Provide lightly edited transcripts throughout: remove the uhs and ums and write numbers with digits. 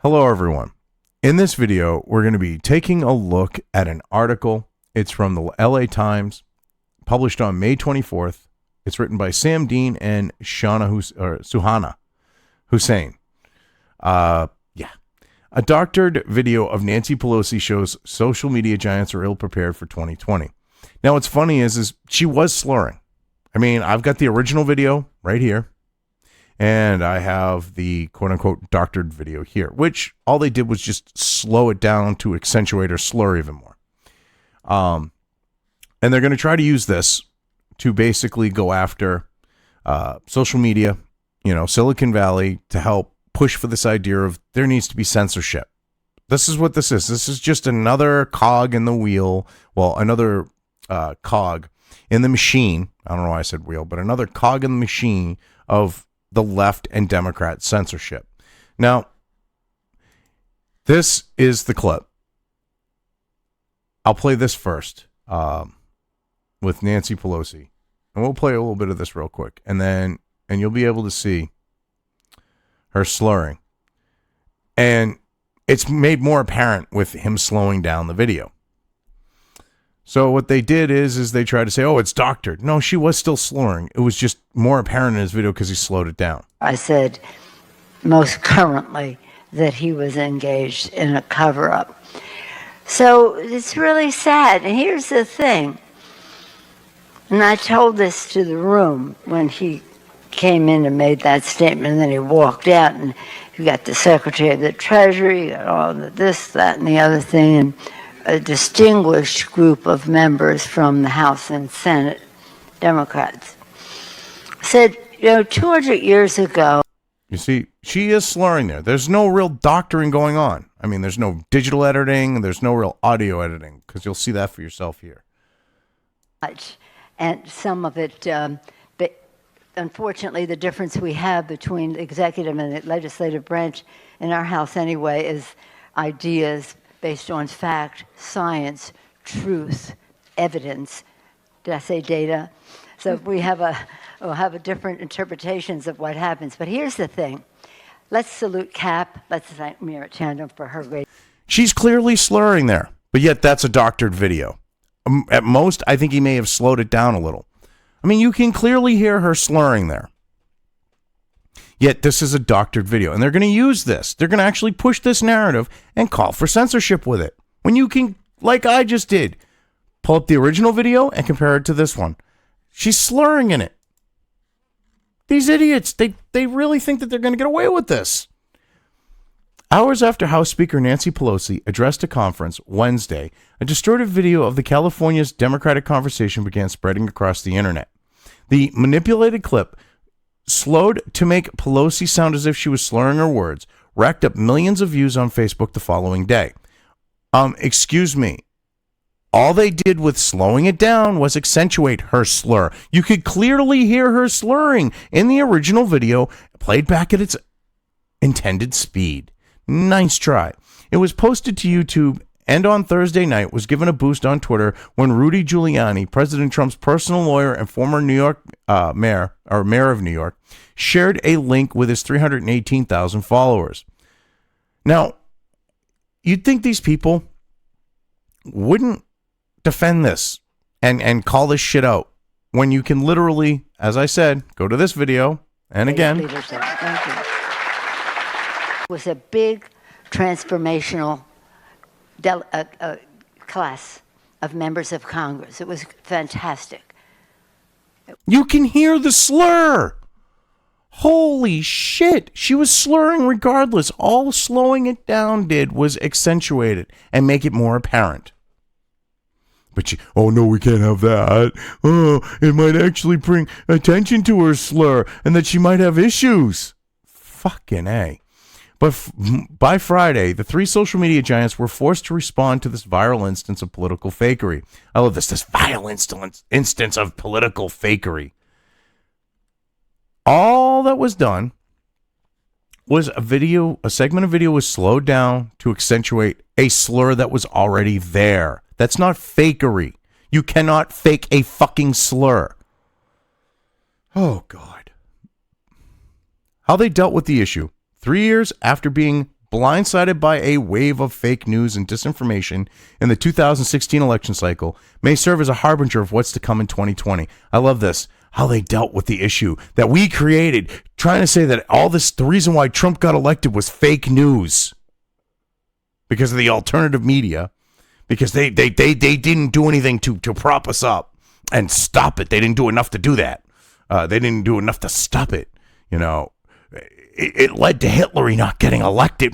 Hello, everyone. In this video, we're going to be taking a look at an article. It's from the LA Times, published on May 24th. It's written by Sam Dean and Suhana Hussain. A doctored video of Nancy Pelosi shows social media giants are ill-prepared for 2020. Now, what's funny is she was slurring. I mean, I've got the original video right here. And I have the quote-unquote doctored video here, which all they did was just slow it down to accentuate or slur even more. And they're going to try to use this to basically go after social media, Silicon Valley, to help push for this idea of there needs to be censorship. This is what this is. This is just another cog in the wheel. Well, another cog in the machine. I don't know why I said wheel, but another cog in the machine of the left and Democrat censorship. Now, this is the clip. I'll play this first with Nancy Pelosi. And we'll play a little bit of this real quick. And you'll be able to see her slurring. And it's made more apparent with him slowing down the video. So what they did is they tried to say, oh, it's doctored. No, she was still slurring. It was just more apparent in his video because he slowed it down. I said most currently that he was engaged in a cover-up. So it's really sad. And here's the thing. And I told this to the room when he came in and made that statement, and then he walked out, and you got the Secretary of the Treasury, you got all the this, that, and the other thing, and a distinguished group of members from the House and Senate, Democrats, said, 200 years ago. You see, she is slurring there. There's no real doctoring going on. I mean, there's no digital editing. There's no real audio editing, because you'll see that for yourself here. And some of it, but unfortunately, the difference we have between the executive and the legislative branch in our House anyway is ideas based on fact, science, truth, evidence. Did I say data? So we'll have different interpretations of what happens. But here's the thing. Let's salute Cap. Let's thank Mira Chandler for her great. She's clearly slurring there, but yet that's a doctored video. At most, I think he may have slowed it down a little. I mean, you can clearly hear her slurring there. Yet this is a doctored video, and they're going to use this. They're going to actually push this narrative and call for censorship with it. When you can, like I just did, pull up the original video and compare it to this one. She's slurring in it. These idiots, they really think that they're going to get away with this. Hours after House Speaker Nancy Pelosi addressed a conference Wednesday, a distorted video of the California's Democratic conversation began spreading across the internet. The manipulated clip, slowed to make Pelosi sound as if she was slurring her words, racked up millions of views on Facebook the following day. Excuse me. All they did with slowing it down was accentuate her slur. You could clearly hear her slurring in the original video, played back at its intended speed. Nice try. It was posted to YouTube and on Thursday night was given a boost on Twitter when Rudy Giuliani, President Trump's personal lawyer and former New York mayor of New York, shared a link with his 318,000 followers. Now, you'd think these people wouldn't defend this and call this shit out when you can literally, as I said, go to this video and again. Thank you. It was a big transformational class of members of Congress. It was fantastic. You can hear the slur. Holy shit. She was slurring regardless. All slowing it down did was accentuate it and make it more apparent. But oh no, we can't have that. Oh, it might actually bring attention to her slur and that she might have issues. Fucking A. But by Friday, the three social media giants were forced to respond to this viral instance of political fakery. I love this vile instance of political fakery. All that was done was a segment of video was slowed down to accentuate a slur that was already there. That's not fakery. You cannot fake a fucking slur. Oh, God. How they dealt with the issue. 3 years after being blindsided by a wave of fake news and disinformation in the 2016 election cycle, may serve as a harbinger of what's to come in 2020. I love this. How they dealt with the issue that we created, trying to say that all this, the reason why Trump got elected was fake news because of the alternative media, because they didn't do anything to prop us up and stop it. They didn't do enough to do that. They didn't do enough to stop it. You know, it led to Hitler not getting elected.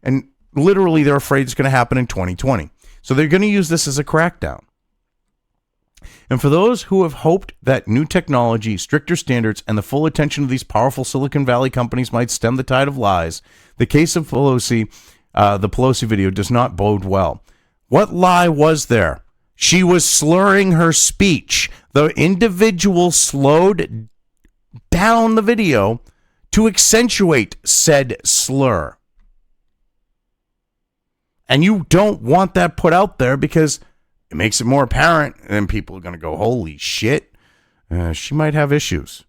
And literally they're afraid it's going to happen in 2020. So they're going to use this as a crackdown. And for those who have hoped that new technology, stricter standards, and the full attention of these powerful Silicon Valley companies might stem the tide of lies, the case of Pelosi, the Pelosi video does not bode well. What lie was there? She was slurring her speech. The individual slowed down the video to accentuate said slur. And you don't want that put out there because it makes it more apparent, and then people are going to go, holy shit, she might have issues.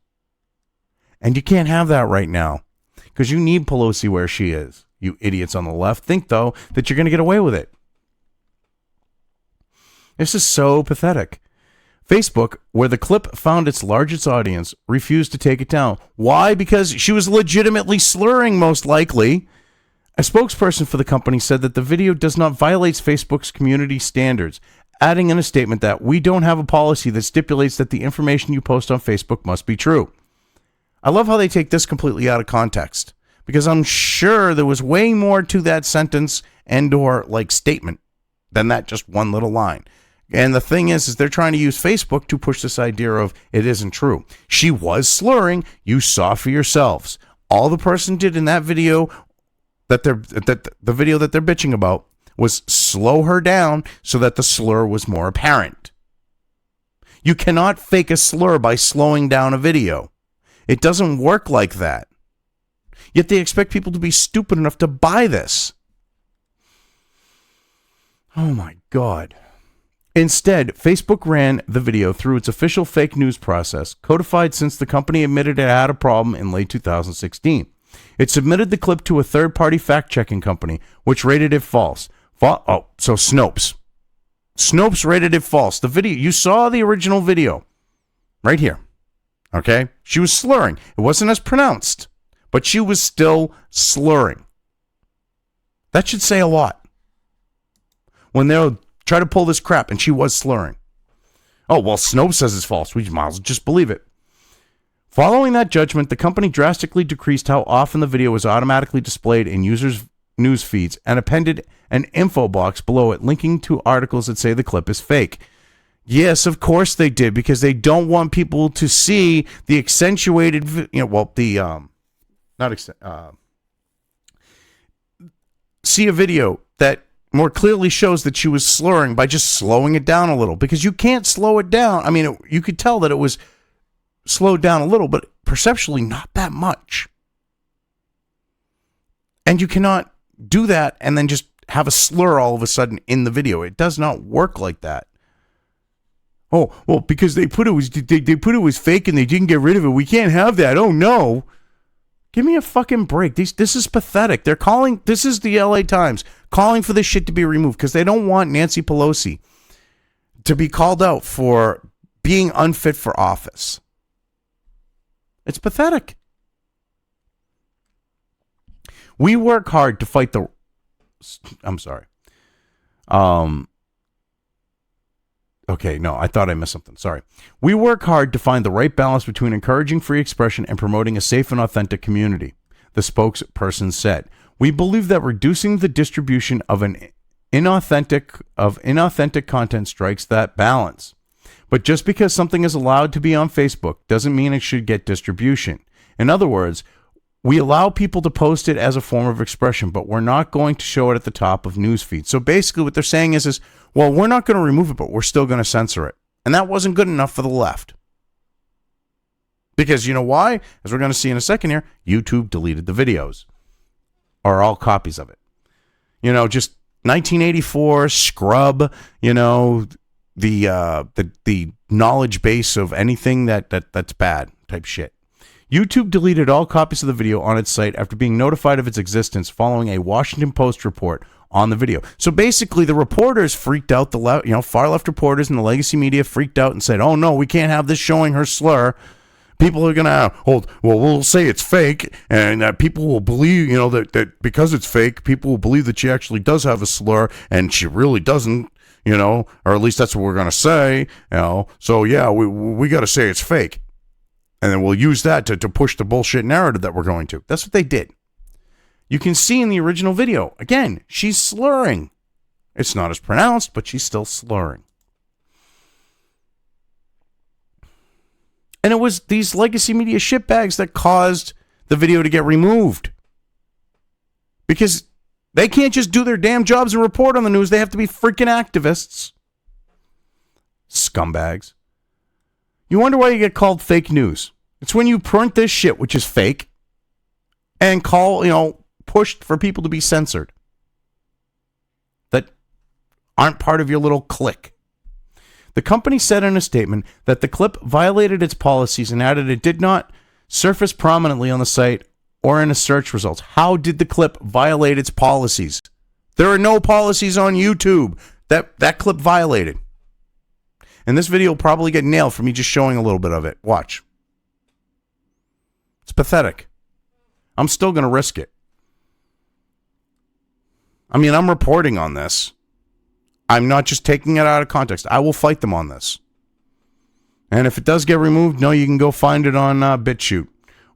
And you can't have that right now because you need Pelosi where she is. You idiots on the left think, though, that you're going to get away with it. This is so pathetic. Facebook, where the clip found its largest audience, refused to take it down. Why? Because she was legitimately slurring, most likely. A spokesperson for the company said that the video does not violate Facebook's community standards, adding in a statement that we don't have a policy that stipulates that the information you post on Facebook must be true. I love how they take this completely out of context, because I'm sure there was way more to that sentence and or like statement than that just one little line. And the thing is they're trying to use Facebook to push this idea of it isn't true. She was slurring. You saw for yourselves. All the person did in that video that the video that they're bitching about was slow her down so that the slur was more apparent. You cannot fake a slur by slowing down a video. It doesn't work like that. Yet they expect people to be stupid enough to buy this. Oh my God. Instead, Facebook ran the video through its official fake news process, codified since the company admitted it had a problem in late 2016. It submitted the clip to a third-party fact-checking company, which rated it false. So Snopes. Snopes rated it false. The video, you saw the original video right here. Okay? She was slurring. It wasn't as pronounced, but she was still slurring. That should say a lot. When they'll try to pull this crap, and she was slurring. Oh, well, Snopes says it's false. We might as well just believe it. Following that judgment, the company drastically decreased how often the video was automatically displayed in users' news feeds and appended an info box below it linking to articles that say the clip is fake. Yes, of course they did, because they don't want people to see the accentuated, see a video that more clearly shows that she was slurring by just slowing it down a little, because you can't slow it down. I mean, you could tell that it was slowed down a little, but perceptually not that much. And you cannot do that and then just have a slur all of a sudden in the video. It does not work like that. Oh, well, because they put it was fake and they didn't get rid of it. We can't have that. Oh no. Give me a fucking break. This is pathetic. This is the LA Times calling for this shit to be removed because they don't want Nancy Pelosi to be called out for being unfit for office. It's pathetic. We work hard to fight the... I'm sorry. Okay, no, I thought I missed something. Sorry. We work hard to find the right balance between encouraging free expression and promoting a safe and authentic community, the spokesperson said. We believe that reducing the distribution of inauthentic content strikes that balance. But just because something is allowed to be on Facebook doesn't mean it should get distribution. In other words, we allow people to post it as a form of expression, but we're not going to show it at the top of news feeds. So basically what they're saying is, well, we're not going to remove it, but we're still going to censor it. And that wasn't good enough for the left. Because you know why? As we're going to see in a second here, YouTube deleted the videos. Or all copies of it. You know, just 1984, scrub, you know, the knowledge base of anything that's bad type shit. YouTube deleted all copies of the video on its site after being notified of its existence following a Washington Post report on the video. So basically, the reporters freaked out, far left reporters in the legacy media freaked out and said, oh no, we can't have this showing her slur. People are going to we'll say it's fake, and people will believe, that because it's fake, people will believe that she actually does have a slur, and she really doesn't, or at least that's what we're going to say, So, yeah, we got to say it's fake. And then we'll use that to push the bullshit narrative that we're going to. That's what they did. You can see in the original video, again, she's slurring. It's not as pronounced, but she's still slurring. And it was these legacy media shitbags that caused the video to get removed. Because they can't just do their damn jobs and report on the news. They have to be freaking activists. Scumbags. You wonder why you get called fake news. It's when you print this shit, which is fake, and pushed for people to be censored that aren't part of your little clique. The company said in a statement that the clip violated its policies and added it did not surface prominently on the site or in a search results. How did the clip violate its policies? There are no policies on YouTube that clip violated. And this video will probably get nailed for me just showing a little bit of it. Watch. It's pathetic. I'm still going to risk it. I mean, I'm reporting on this. I'm not just taking it out of context. I will fight them on this. And if it does get removed, no, you can go find it on BitChute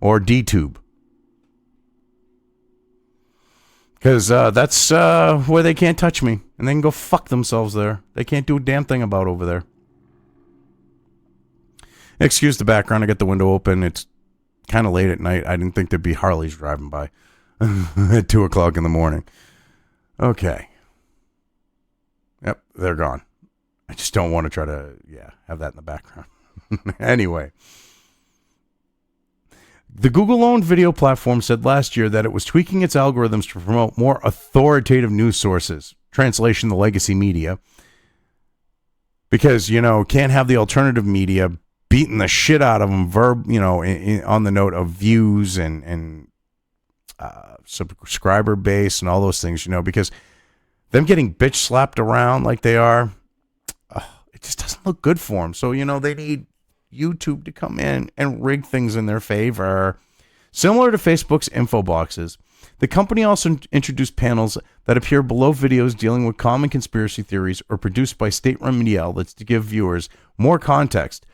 or DTube. Because that's where they can't touch me. And they can go fuck themselves there. They can't do a damn thing about over there. Excuse the background. I got the window open. It's kind of late at night. I didn't think there'd be Harleys driving by at 2 o'clock in the morning. Okay. Yep, they're gone. I just don't want to try to, have that in the background. Anyway. The Google-owned video platform said last year that it was tweaking its algorithms to promote more authoritative news sources. Translation, the legacy media. Because, can't have the alternative media beating the shit out of them on the note of views and subscriber base and all those things, because them getting bitch slapped around like they are, it just doesn't look good for them. So, they need YouTube to come in and rig things in their favor. Similar to Facebook's info boxes, the company also introduced panels that appear below videos dealing with common conspiracy theories or produced by state-run media outlets to give viewers more context,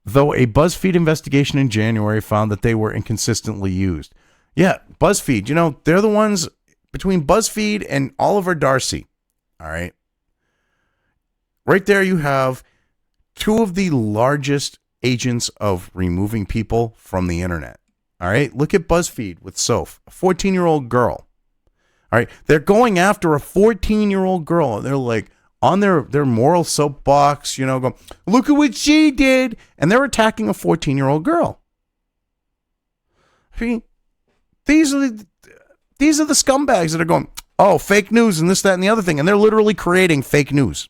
though a BuzzFeed investigation in January found that they were inconsistently used. Yeah, BuzzFeed, they're the ones between BuzzFeed and Oliver Darcy. All right. Right there you have two of the largest agents of removing people from the internet. All right. Look at BuzzFeed with Soph, a 14-year-old girl. All right. They're going after a 14-year-old girl. They're like on their moral soapbox, going, look at what she did. And they're attacking a 14-year-old girl. I mean, these are the scumbags that are going, oh, fake news and this, that, and the other thing. And they're literally creating fake news.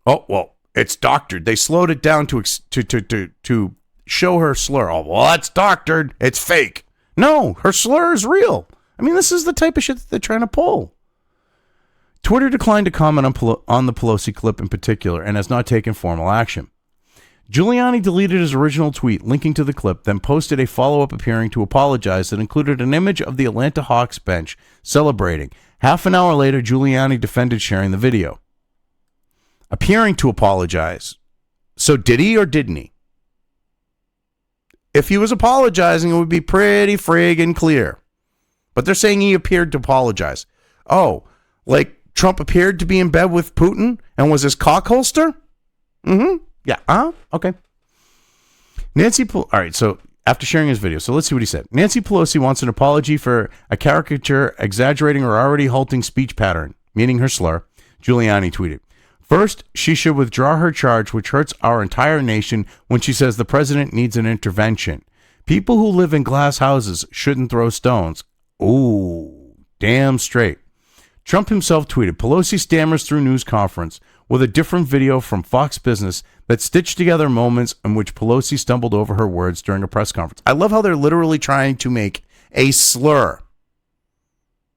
Oh, well, it's doctored. They slowed it down to show her slur. Oh, well, that's doctored. It's fake. No, her slur is real. I mean, this is the type of shit that they're trying to pull. Twitter declined to comment on the Pelosi clip in particular and has not taken formal action. Giuliani deleted his original tweet linking to the clip, then posted a follow-up appearing to apologize that included an image of the Atlanta Hawks bench celebrating. Half an hour later, Giuliani defended sharing the video, appearing to apologize. So did he or didn't he? If he was apologizing, it would be pretty friggin' clear. But they're saying he appeared to apologize. Oh, like Trump appeared to be in bed with Putin and was his cock holster? Mm-hmm. Yeah. Okay. All right, so after sharing his video, so let's see what he said. Nancy Pelosi wants an apology for a caricature exaggerating her already halting speech pattern, meaning her slur. Giuliani tweeted, first, she should withdraw her charge, which hurts our entire nation when she says the president needs an intervention. People who live in glass houses shouldn't throw stones. Ooh, damn straight. Trump himself tweeted, Pelosi stammers through news conference. with a different video from Fox Business that stitched together moments in which Pelosi stumbled over her words during a press conference. I love how they're literally trying to make a slur,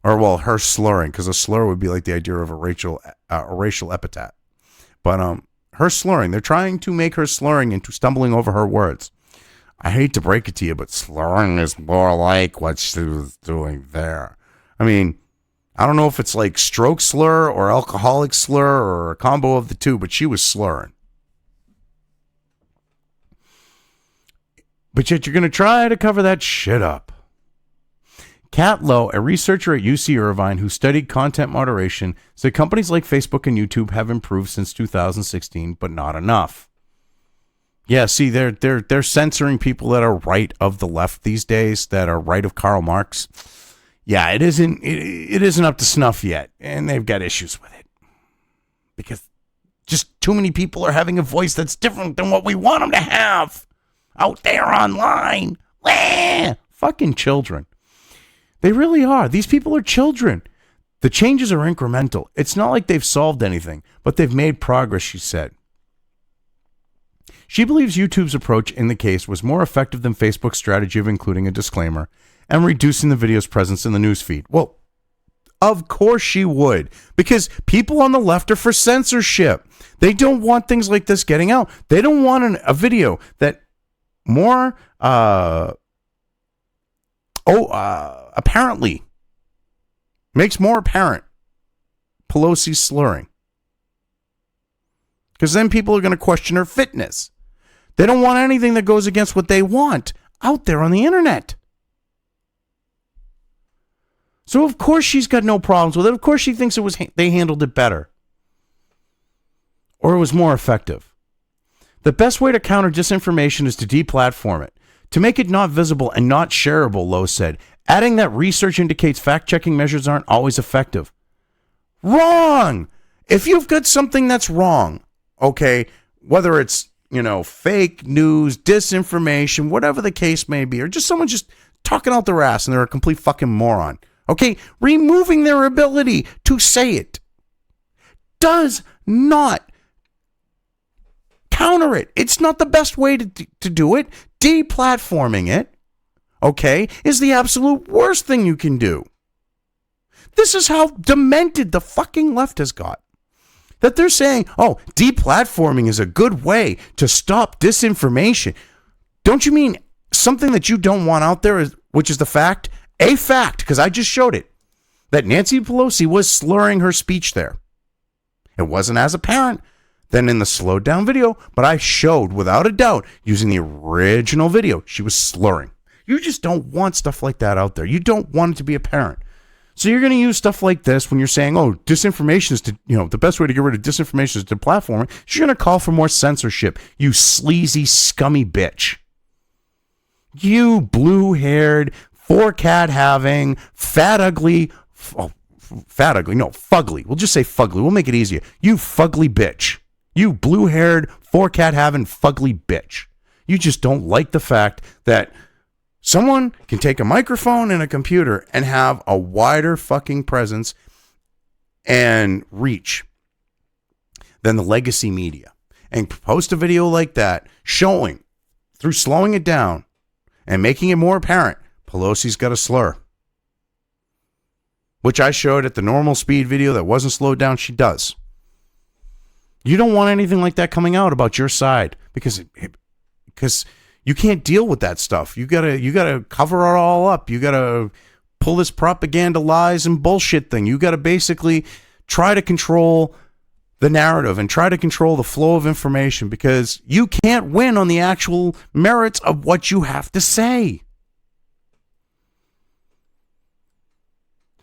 or well, her slurring, because a slur would be like the idea of a racial epithet. But her slurring, they're trying to make her slurring into stumbling over her words. I hate to break it to you, but slurring is more like what she was doing there. I mean, I don't know if it's like stroke slur or alcoholic slur or a combo of the two, but she was slurring. But yet you're going to try to cover that shit up. Kat Lowe, a researcher at UC Irvine who studied content moderation, said companies like Facebook and YouTube have improved since 2016, but not enough. Yeah, see, they're censoring people that are right of the left these days, that are right of Karl Marx. Yeah, it isn't up to snuff yet, and they've got issues with it because just too many people are having a voice that's different than what we want them to have out there online. Fucking children. They really are. These people are children. The changes are incremental. It's not like they've solved anything, but they've made progress, she said. She believes YouTube's approach in the case was more effective than Facebook's strategy of including a disclaimer and reducing the video's presence in the newsfeed. Well, of course she would, because people on the left are for censorship. They don't want things like this getting out. They don't want a video that more apparently makes more apparent Pelosi's slurring. Because then people are going to question her fitness. They don't want anything that goes against what they want out there on the internet. So of course she's got no problems with it. Of course she thinks they handled it better. Or it was more effective. The best way to counter disinformation is to deplatform it. To make it not visible and not shareable, Lowe said, adding that research indicates fact-checking measures aren't always effective. Wrong! If you've got something that's wrong, okay, whether it's, fake news, disinformation, whatever the case may be, or just someone just talking out their ass and they're a complete fucking moron, okay, removing their ability to say it does not counter it. It's not the best way to do it. Deplatforming it, okay, is the absolute worst thing you can do. This is how demented the fucking left has got. That they're saying, oh, deplatforming is a good way to stop disinformation. Don't you mean something that you don't want out there, which is the fact? A fact, because I just showed it, that Nancy Pelosi was slurring her speech there. It wasn't as apparent than in the slowed down video, but I showed without a doubt, using the original video, she was slurring. You just don't want stuff like that out there. You don't want it to be apparent. So you're going to use stuff like this when you're saying, oh, disinformation is the best way to get rid of disinformation is to platform it. You're going to call for more censorship, you sleazy, scummy bitch. You blue-haired, four-cat-having, fugly. We'll just say fugly. We'll make it easier. You fugly bitch. You blue-haired, four-cat-having, fugly bitch. You just don't like the fact that someone can take a microphone and a computer and have a wider fucking presence and reach than the legacy media. And post a video like that showing, through slowing it down and making it more apparent, Pelosi's got a slur. Which I showed at the normal speed video that wasn't slowed down, she does. You don't want anything like that coming out about your side because you can't deal with that stuff. You gotta cover it all up. You gotta pull this propaganda lies and bullshit thing. You gotta basically try to control the narrative and try to control the flow of information because you can't win on the actual merits of what you have to say.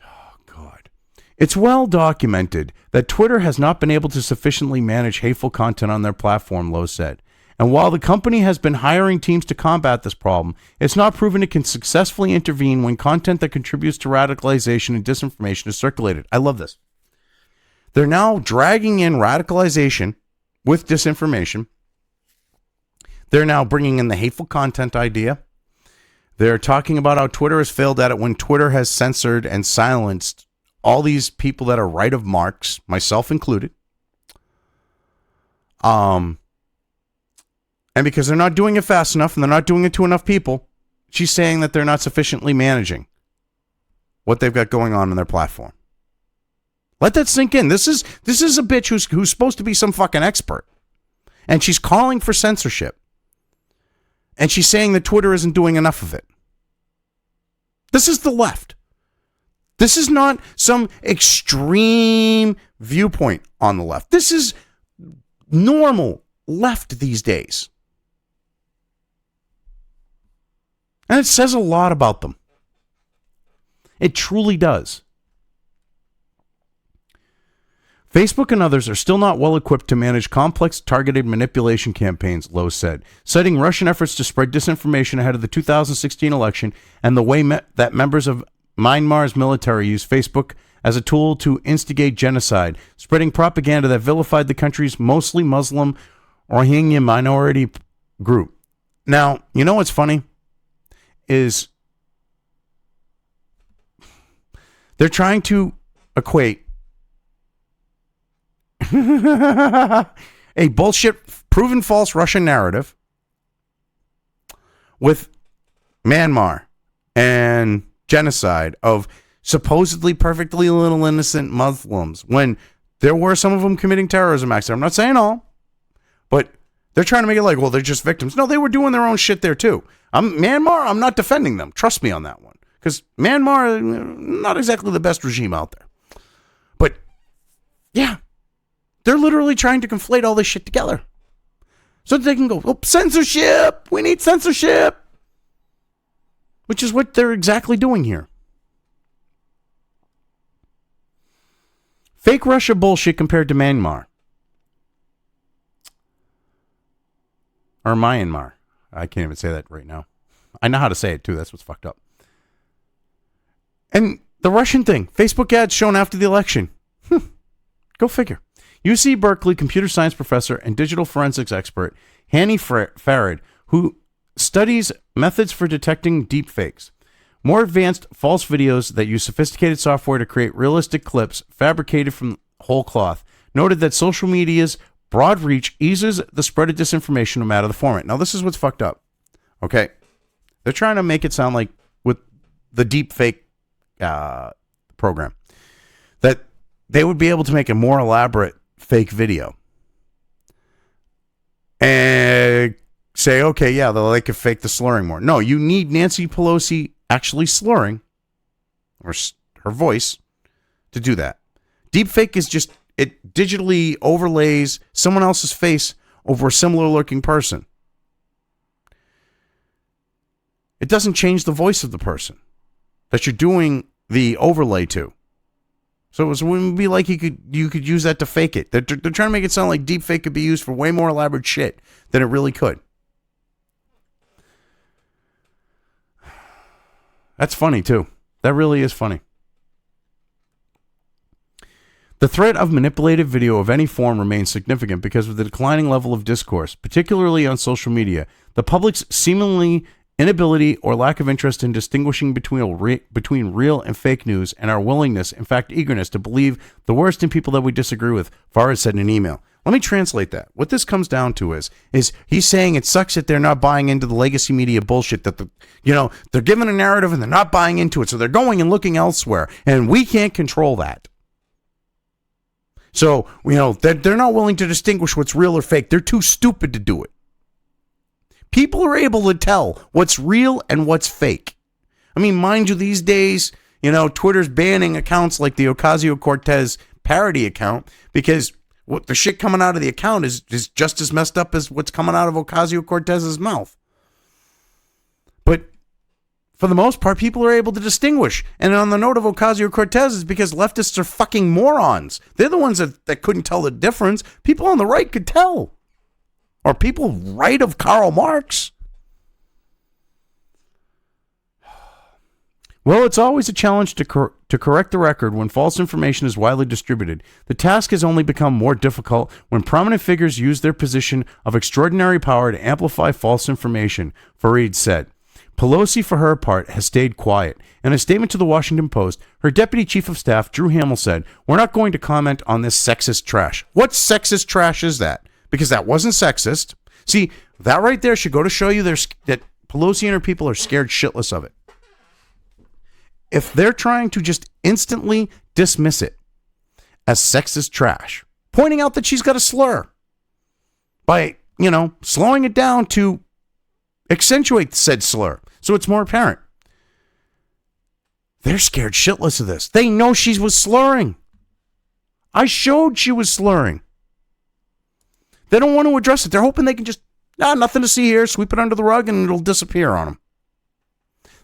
Oh, God. It's well documented that Twitter has not been able to sufficiently manage hateful content on their platform, Lowe said. And while the company has been hiring teams to combat this problem, it's not proven it can successfully intervene when content that contributes to radicalization and disinformation is circulated. I love this. They're now dragging in radicalization with disinformation. They're now bringing in the hateful content idea. They're talking about how Twitter has failed at it when Twitter has censored and silenced all these people that are right of Marx, myself included. And because they're not doing it fast enough and they're not doing it to enough people, she's saying that they're not sufficiently managing what they've got going on in their platform. Let that sink in. This is a bitch who's supposed to be some fucking expert. And she's calling for censorship. And she's saying that Twitter isn't doing enough of it. This is the left. This is not some extreme viewpoint on the left. This is normal left these days. And it says a lot about them. It truly does. Facebook and others are still not well equipped to manage complex targeted manipulation campaigns, Lowe said, citing Russian efforts to spread disinformation ahead of the 2016 election and the way that members of Myanmar's military used Facebook as a tool to instigate genocide, spreading propaganda that vilified the country's mostly Muslim Rohingya minority group. Now, you know what's funny? Is they're trying to equate a bullshit, proven false Russian narrative with Myanmar and genocide of supposedly perfectly little innocent Muslims when there were some of them committing terrorism acts. I'm not saying all, but they're trying to make it like, well, they're just victims. No, they were doing their own shit there too. Myanmar, I'm not defending them. Trust me on that one. Because Myanmar, not exactly the best regime out there. But, yeah, they're literally trying to conflate all this shit together. So that they can go, oh, censorship! We need censorship! Which is what they're exactly doing here. Fake Russia bullshit compared to Myanmar. Or Myanmar. I can't even say that right now. I know how to say it too. That's what's fucked up. And the Russian thing. Facebook ads shown after the election. Go figure. UC Berkeley computer science professor and digital forensics expert Hanny Farad, who studies methods for detecting deepfakes, more advanced false videos that use sophisticated software to create realistic clips fabricated from whole cloth, noted that social media's broad reach eases the spread of disinformation no matter the format. Now, this is what's fucked up. Okay? They're trying to make it sound like with the deepfake program that they would be able to make a more elaborate fake video and say, okay, yeah, they could fake the slurring more. No, you need Nancy Pelosi actually slurring, or her voice, to do that. Deepfake is just, it digitally overlays someone else's face over a similar looking person. It doesn't change the voice of the person that you're doing the overlay to. So it wouldn't be like you could use that to fake it. They're trying to make it sound like deepfake could be used for way more elaborate shit than it really could. That's funny, too. That really is funny. The threat of manipulated video of any form remains significant because of the declining level of discourse, particularly on social media. The public's seemingly inability or lack of interest in distinguishing between real and fake news, and our willingness, in fact eagerness, to believe the worst in people that we disagree with, Farad said in an email. Let me translate that. What this comes down to is he's saying it sucks that they're not buying into the legacy media bullshit, that they're given a narrative and they're not buying into it, so they're going and looking elsewhere, and we can't control that. So, they're not willing to distinguish what's real or fake. They're too stupid to do it. People are able to tell what's real and what's fake. I mean, mind you, these days, Twitter's banning accounts like the Ocasio-Cortez parody account because what the shit coming out of the account is just as messed up as what's coming out of Ocasio-Cortez's mouth. But for the most part, people are able to distinguish. And on the note of Ocasio-Cortez is because leftists are fucking morons. They're the ones that couldn't tell the difference. People on the right could tell. Or people right of Karl Marx. Well, it's always a challenge to correct the record when false information is widely distributed. The task has only become more difficult when prominent figures use their position of extraordinary power to amplify false information, Fareed said. Pelosi, for her part, has stayed quiet. In a statement to the Washington Post, her deputy chief of staff, Drew Hamill, said, "We're not going to comment on this sexist trash." What sexist trash is that? because that wasn't sexist. See, that right there should go to show you that Pelosi and her people are scared shitless of it. If they're trying to just instantly dismiss it as sexist trash, pointing out that she's got a slur by, slowing it down to accentuate said slur so it's more apparent. They're scared shitless of this. They know she was slurring. I showed she was slurring. They don't want to address it. They're hoping they can just, nothing to see here, sweep it under the rug, and it'll disappear on them.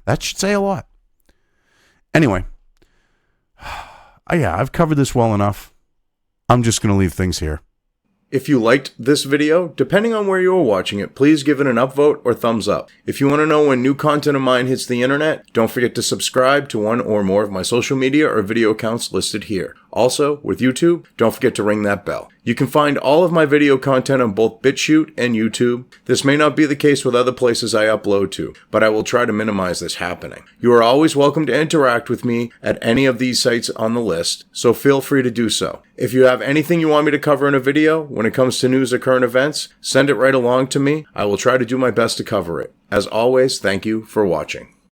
That should say a lot. Anyway, I've covered this well enough. I'm just going to leave things here. If you liked this video, depending on where you are watching it, please give it an upvote or thumbs up. If you want to know when new content of mine hits the internet, don't forget to subscribe to one or more of my social media or video accounts listed here. Also, with YouTube, don't forget to ring that bell. You can find all of my video content on both BitChute and YouTube. This may not be the case with other places I upload to, but I will try to minimize this happening. You are always welcome to interact with me at any of these sites on the list, so feel free to do so. If you have anything you want me to cover in a video, when it comes to news or current events, send it right along to me. I will try to do my best to cover it. As always, thank you for watching.